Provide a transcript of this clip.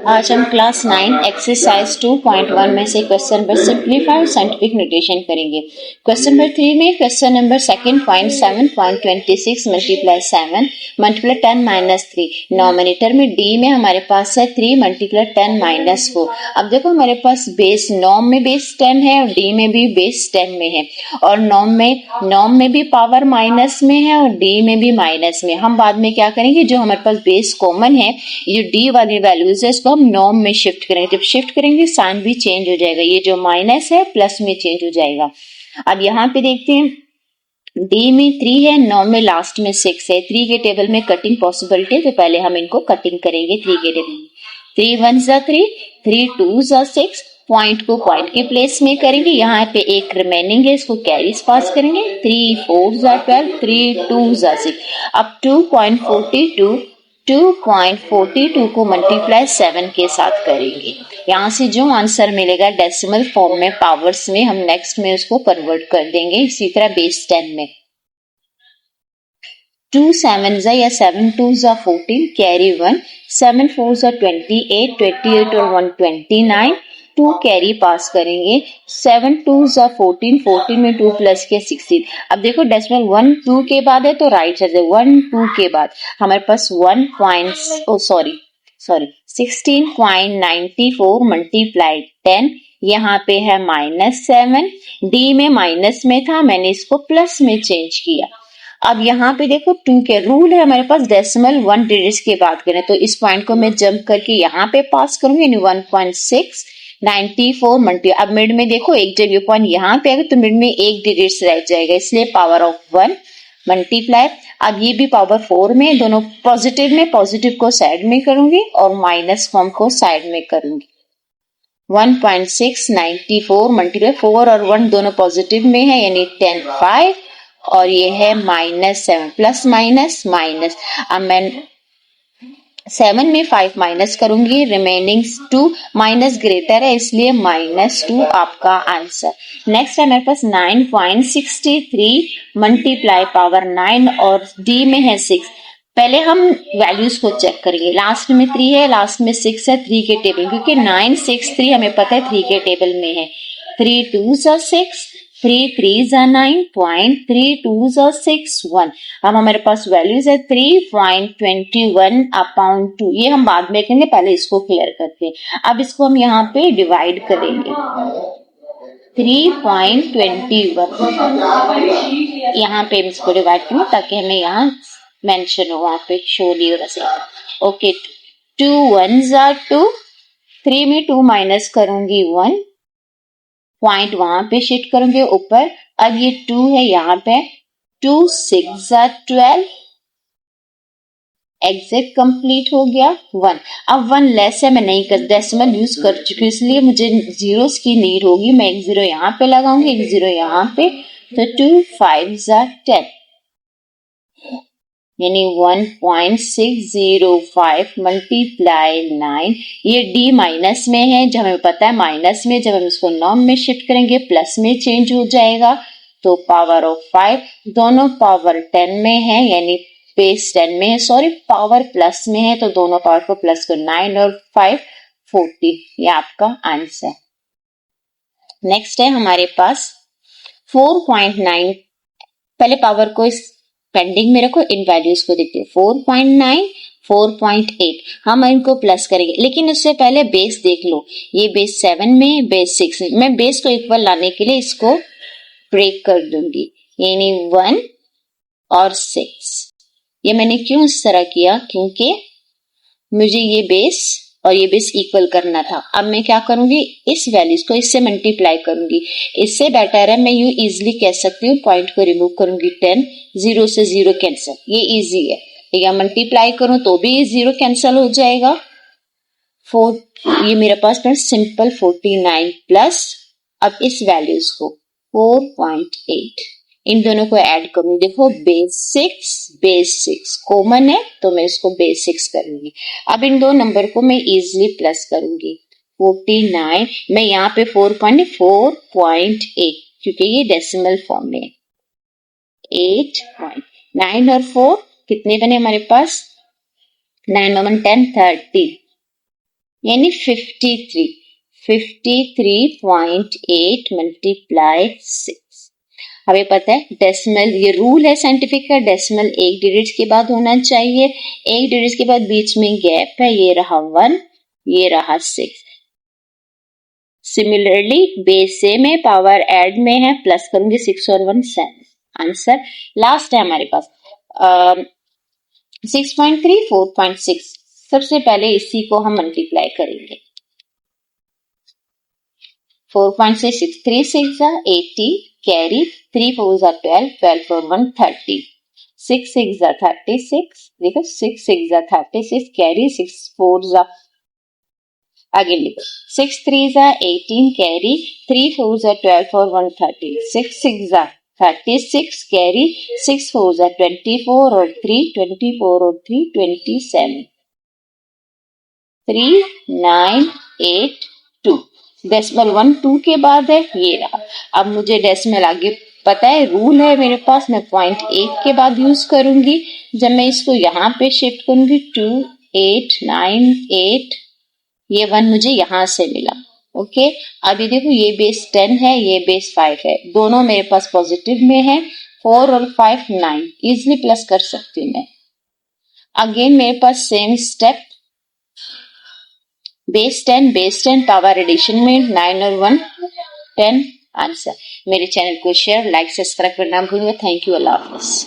आज हम class 9 exercise 2.1 में से क्वेश्चन नंबर सिंप्लीफाई और साइंटिफिक नोटेशन करेंगे। क्वेश्चन नंबर 3 में question number second point 7.26 multiply 7 multiply 10 minus 3। Nominator में डी में हमारे पास है 3 मल्टीप्लाई 10 माइनस 4। अब देखो हमारे पास बेस नॉम में बेस 10 है और डी में भी बेस 10 में है और नॉम में भी पावर माइनस में है और डी में भी माइनस में। हम बाद में क्या करेंगे, जो हमारे पास बेस कॉमन है, ये डी वाली वैल्यूज है, इसको हम नॉर्म में शिफ्ट करेंगे। जब शिफ्ट करेंगे साइन भी चेंज हो जाएगा, ये जो माइनस है प्लस में चेंज हो जाएगा। अब यहाँ पे देखते हैं, डी में 3 है, नॉर्म में लास्ट में 6 है। 3 के टेबल में कटिंग पॉसिबिलिटी है, तो पहले हम इनको कटिंग करेंगे 3 के टेबल में। 3 1 जा 3, 3 2 जा 6, पॉइंट को पॉइंट के प्लेस में करेंगे। यहाँ पे एक रिमेनिंग है, इसको कैरीज पास करेंगे। 3 4 जा 12, 3 2 जा 6। अब 2.42 को मल्टीप्लाई 7 के साथ करेंगे। यहाँ से जो आंसर मिलेगा डेसिमल फॉर्म में, पावर्स में, हम नेक्स्ट में उसको कन्वर्ट कर देंगे। इसी तरह बेस 10 में 2 7 या 7 2 14, कैरी 1, 7 4 28, 28 और 1 29, 2 कैरी पास करेंगे। 7 2 14, 14 में 2 प्लस के 16। अब देखो डेसिमल 1 2 के बाद है तो राइट साइड से 1 2 के बाद हमारे पास 16.94 मल्टीप्लाई 10, यहाँ पे है -7। डी में माइनस में था, मैंने इसको प्लस में चेंज किया। अब यहाँ पे देखो 2 के रूल है हमारे पास, डेसिमल 1 डिजिट्स की बात करें तो इस पॉइंट को मैं जंप करके यहाँ पे पास करूंगी, यानी 1.694 मल्टी। अब मिड में देखो एक जब ये पॉइंट यहाँ पे आएगा तो मिड में एक डिजिट्स रह जाएगा, इसलिए पावर ऑफ 1 मल्टीप्लाई। अब ये भी पावर 4 में, दोनों पॉजिटिव में, पॉजिटिव को साइड में करूंगी और माइनस फॉर्म को साइड में करूंगी। 1.694 मल्टीप्लाई 4 और 1 दोनों पॉजिटिव में है, यानी 10 5 और ये है -7 प्लस माइनस माइनस। अब मैं 7 में 5 माइनस करूंगी, रिमेनिंग 2 माइनस ग्रेटर है इसलिए -2 आपका आंसर। नेक्स्ट है मेरे पास 9.63 मल्टीप्लाई पावर 9 और डी में है 6। पहले हम वैल्यूज को चेक करेंगे, लास्ट में 3 है, लास्ट में 6 है 3 के टेबल, क्योंकि 963 हमें पता है 3 के टेबल में है। 3 2 6, 3 3 9.3261। अब हमारे पास वैल्यूज है 3.21/2। ये हम बाद में करेंगे, पहले इसको क्लियर करते हैं। अब इसको हम यहाँ पे डिवाइड करेंगे। 3.21 यहाँ पे इसको डिवाइड करूँ ताकि हमें यहाँ मेंशन हो, वहां पे शो नहीं हो रहा। ओके, 2 1 जा 2, 3 में 2 माइनस करूंगी 1, पॉइंट वहां पे शिफ्ट करूंगे ऊपर। अब ये 2 है यहाँ पे, 2 6 जा 12, एग्जिट कंप्लीट हो गया 1। अब 1 लेस है, मैं नहीं कर डेसिमल यूज कर चुकी हूँ इसलिए मुझे जीरोस की नीड होगी। मैं एक 0 यहाँ पे लगाऊंगी, एक 0 यहाँ पे, तो 2 5 जा 10, यानी 1.605 मल्टीप्लाई 9। ये डी माइनस में है, जब हमें पता है माइनस में, जब हम इसको नॉर्म में शिफ्ट करेंगे प्लस में चेंज हो जाएगा। तो पावर ऑफ 5, दोनों पावर 10 में है, यानी बेस 10 में है, सॉरी पावर प्लस में है, तो दोनों पावर को प्लस को 9 और 5 40। ये आपका आंसर। नेक्स्ट है हमारे पास 4.9, पहले पावर को इस पेंडिंग में रखो, इन वैल्यूज को देखते हैं। 4.9 4.8 हम इनको प्लस करेंगे, लेकिन उससे पहले बेस देख लो। ये बेस 7 में, बेस 6 में, मैं बेस को इक्वल लाने के लिए इसको ब्रेक कर दूंगी, यानी 1 और 6। ये मैंने क्यों इस तरह किया, क्योंकि मुझे ये बेस और ये बेस इक्वल करना था। अब मैं क्या करूंगी, इस वैल्यूज को इससे मल्टीप्लाई करूंगी। इससे बेटर है, मैं यूं इजीली कह सकती हूँ, पॉइंट को रिमूव करूंगी 10, 0 से 0 कैंसिल, ये इजी है। या मल्टीप्लाई करूं तो भी 0 कैंसिल हो जाएगा। 4, ये मेरे पास सिंपल 49 प्लस, अब इस वैल्यूज को 4.8 इन दोनों को ऐड करूंगी। देखो बेस 6 कॉमन है तो मैं इसको बेस 6 करूंगी। अब इन दो नंबर को मैं इजीली प्लस करूंगी। 49 मैं यहाँ पे 4.8 क्योंकि ये डेसिमल फॉर्म में 8.9 और 4 कितने बने हमारे पास, 9 1 10 30, यानी 53.8 मल्टीप्लाई 6। हमें पता है डेसिमल, ये रूल है साइंटिफिक का, डेसिमल एक डिजिट के बाद होना चाहिए, एक डिजिट के बाद बीच में गैप है, ये रहा 1, ये रहा 6। सिमिलरली बेस सेम है, पावर ऐड में है, प्लस करूंगी 6 और 1 7। आंसर लास्ट है हमारे पास 6.3 4.6। सबसे पहले इसी को हम मल्टीप्लाई करेंगे। 4.6 3 6 80 कैरी 3 4 12 12 4 1 30 6 6 36। देखो 6 6 36 कैरी 6 4 अगेन लिखो 6 3 18 कैरी 3 4 12 4 1 30 6 6 36 कैरी 6 4 24 और 3 24 और 3 27 3 9 8 2। डेसिमल 1 2 के बाद है, ये रहा। अब मुझे डेसिमल आगे पता है, रूल है मेरे पास, मैं 0.8 के बाद यूज करूंगी। जब मैं इसको यहाँ पे शिफ्ट करूंगी 2 8 9 8, ये 1 मुझे यहां से मिला। ओके, अभी देखो ये बेस 10 है, ये बेस 5 है, दोनों मेरे पास पॉजिटिव में है। 4 और 5 9, इजिली प्लस कर सकती हूँ मैं। अगेन मेरे पास same step, base 10 power addition में 9 और 1 10। आंसर। मेरे चैनल को शेयर लाइक सब्सक्राइब करना भूलिए। Thank you, Allah Hafiz.